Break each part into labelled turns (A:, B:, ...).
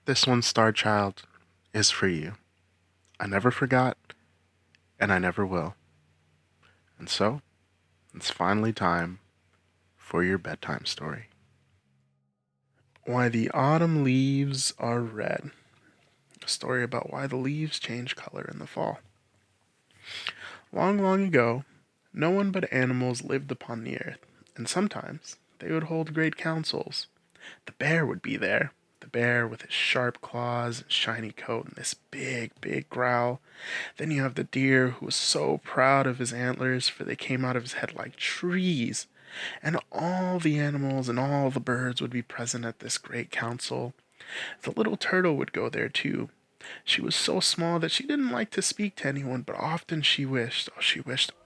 A: This one, Star Child, is for you. I never forgot, and I never will. And so, it's finally time for your bedtime story. Why the Autumn Leaves Are Red. A story about why the leaves change color in the fall. Long, long ago, no one but animals lived upon the earth, and sometimes they would hold great councils. The bear would be there, the bear with his sharp claws and shiny coat and this big, big growl. Then you have the deer who was so proud of his antlers, for they came out of his head like trees. And all the animals and all the birds would be present at this great council. The little turtle would go there too. She was so small that she didn't like to speak to anyone, but often she wished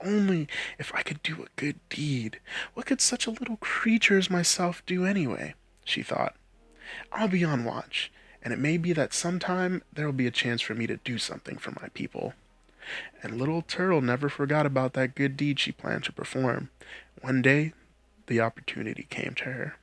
A: only if I could do a good deed. What could such a little creature as myself do anyway? She thought. I'll be on watch, and it may be that sometime there will be a chance for me to do something for my people. And little Turtle never forgot about that good deed she planned to perform. One day, the opportunity came to her.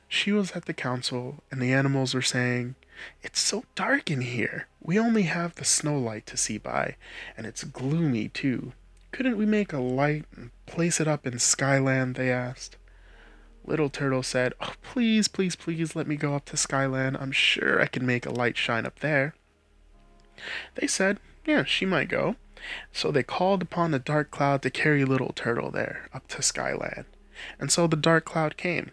A: She was at the council, and the animals were saying, It's so dark in here. We only have the snow light to see by, and it's gloomy too. Couldn't we make a light and place it up in Skyland? They asked. Little Turtle said, Oh, please, please, please let me go up to Skyland. I'm sure I can make a light shine up there. They said, Yeah, she might go. So they called upon the dark cloud to carry Little Turtle there, up to Skyland. And so the dark cloud came.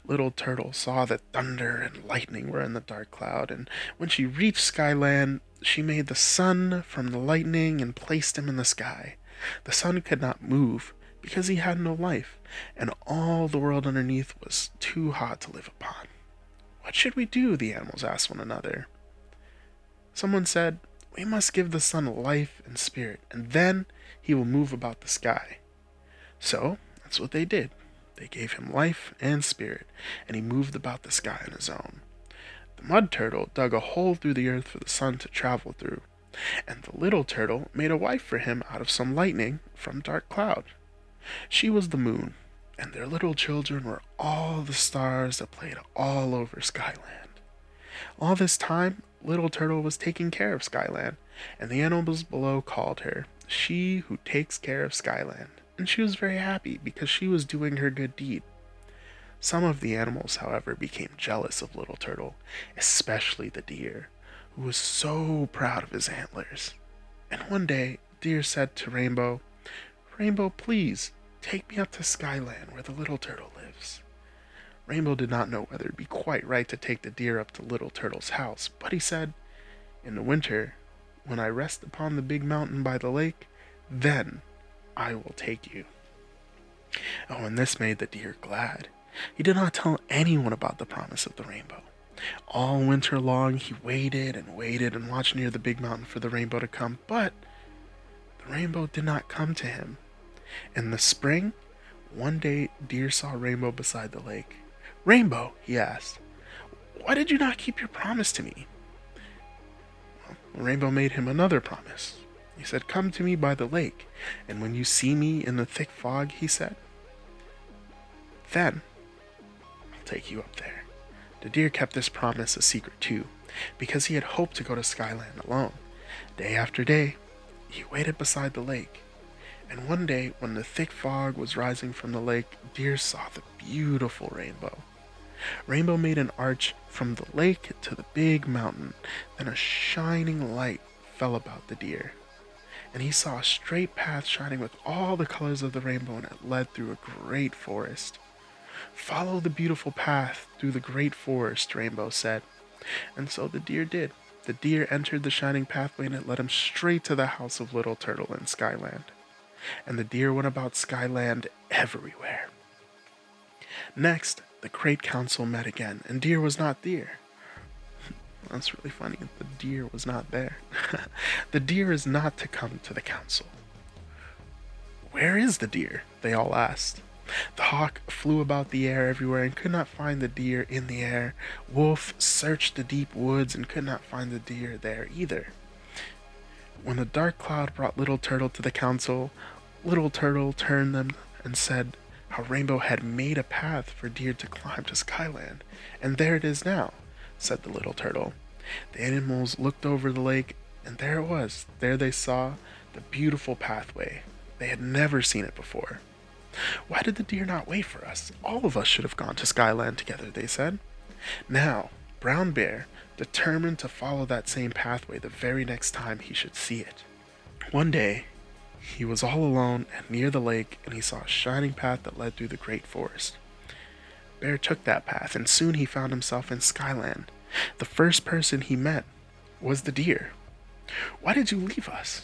A: Little Turtle saw that thunder and lightning were in the dark cloud, and when she reached Skyland, she made the sun from the lightning and placed him in the sky. The sun could not move, because he had no life, and all the world underneath was too hot to live upon. What should we do? The animals asked one another. Someone said, We must give the sun life and spirit, and then he will move about the sky. So that's what they did. They gave him life and spirit, and he moved about the sky on his own. The mud turtle dug a hole through the earth for the sun to travel through, and the little turtle made a wife for him out of some lightning from dark cloud. She was the moon, and their little children were all the stars that played all over Skyland. All this time, Little Turtle was taking care of Skyland, and the animals below called her She Who Takes Care of Skyland, and she was very happy because she was doing her good deed. Some of the animals, however, became jealous of Little Turtle, especially the deer, who was so proud of his antlers. And one day, Deer said to Rainbow, Rainbow, please, take me up to Skyland where the Little Turtle lives. Rainbow did not know whether it would be quite right to take the deer up to Little Turtle's house, but he said, In the winter, when I rest upon the big mountain by the lake, then I will take you. Oh, and this made the deer glad. He did not tell anyone about the promise of the rainbow. All winter long he waited and watched near the big mountain for the rainbow to come, but the rainbow did not come to him. In the spring, one day Deer saw Rainbow beside the lake. Rainbow, he asked, why did you not keep your promise to me? Well, Rainbow made him another promise. He said, Come to me by the lake, and when you see me in the thick fog, he said, then I'll take you up there. The deer kept this promise a secret too, because he had hoped to go to Skyland alone. Day after day, he waited beside the lake. And one day, when the thick fog was rising from the lake, Deer saw the beautiful rainbow. Rainbow made an arch from the lake to the big mountain. Then a shining light fell about the deer, and he saw a straight path shining with all the colors of the rainbow, and it led through a great forest. Follow the beautiful path through the great forest, Rainbow said. And so the deer did. The deer entered the shining pathway, and it led him straight to the house of Little Turtle in Skyland. And the deer went about Skyland everywhere. Next, the great council met again, and Deer was not there. That's really funny. The deer was not there. The deer is not to come to the council. Where is the deer? They all asked. The hawk flew about the air everywhere and could not find the deer in the air. Wolf searched the deep woods and could not find the deer there either. When the dark cloud brought Little Turtle to the council, Little Turtle turned them and said how Rainbow had made a path for Deer to climb to Skyland, and there it is now. said the little turtle. The animals looked over the lake, and there it was. There they saw the beautiful pathway. They had never seen it before. Why did the deer not wait for us? All of us should have gone to Skyland together, they said. Now, Brown Bear determined to follow that same pathway the very next time he should see it. One day, he was all alone and near the lake, and he saw a shining path that led through the great forest. Bear took that path, and soon he found himself in Skyland. The first person he met was the deer. Why did you leave us?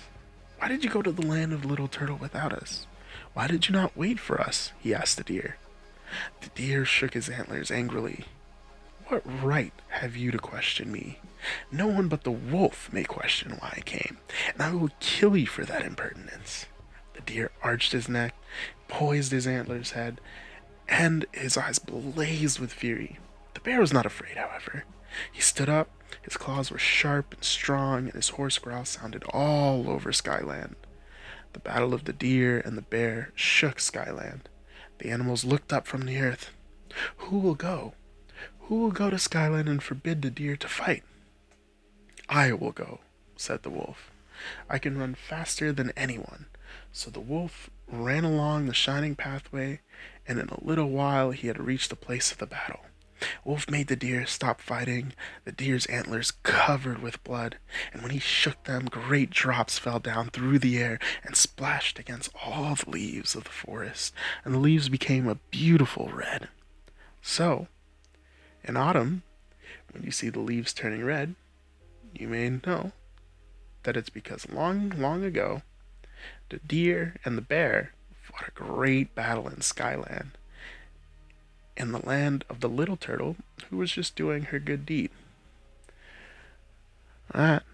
A: Why did you go to the land of the little turtle without us? Why did you not wait for us? He asked the deer. The deer shook his antlers angrily. What right have you to question me? No one but the wolf may question why I came, and I will kill you for that impertinence. The deer arched his neck, poised his antlers head, and his eyes blazed with fury. The bear was not afraid, however. He stood up, his claws were sharp and strong, and his hoarse growl sounded all over Skyland. The battle of the deer and the bear shook Skyland. The animals looked up from the earth. Who will go? Who will go to Skyland and forbid the deer to fight? I will go, said the wolf. I can run faster than anyone. So the wolf ran along the shining pathway, and in a little while he had reached the place of the battle. Wolf made the deer stop fighting, the deer's antlers covered with blood, and when he shook them, great drops fell down through the air and splashed against all the leaves of the forest, and the leaves became a beautiful red. So, in autumn, when you see the leaves turning red, you may know that it's because long, long ago, the deer and the bear fought a great battle in Skyland, in the land of the little turtle who was just doing her good deed. That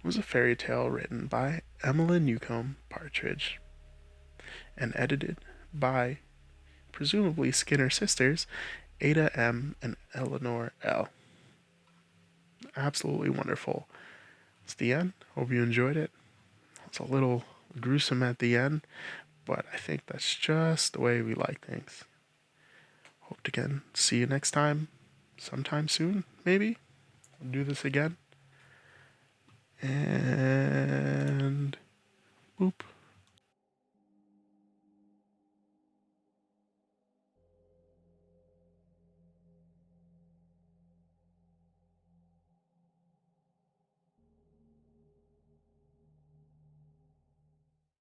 A: was a fairy tale written by Emelyn Newcomb, Partridge, and edited by, presumably, Skinner sisters, Ada M. and Eleanor L. Absolutely wonderful. It's the end. Hope you enjoyed it. It's a little gruesome at the end, but I think that's just the way we like things. Hope to again see you next time, sometime soon, maybe. We'll do this again. And boop.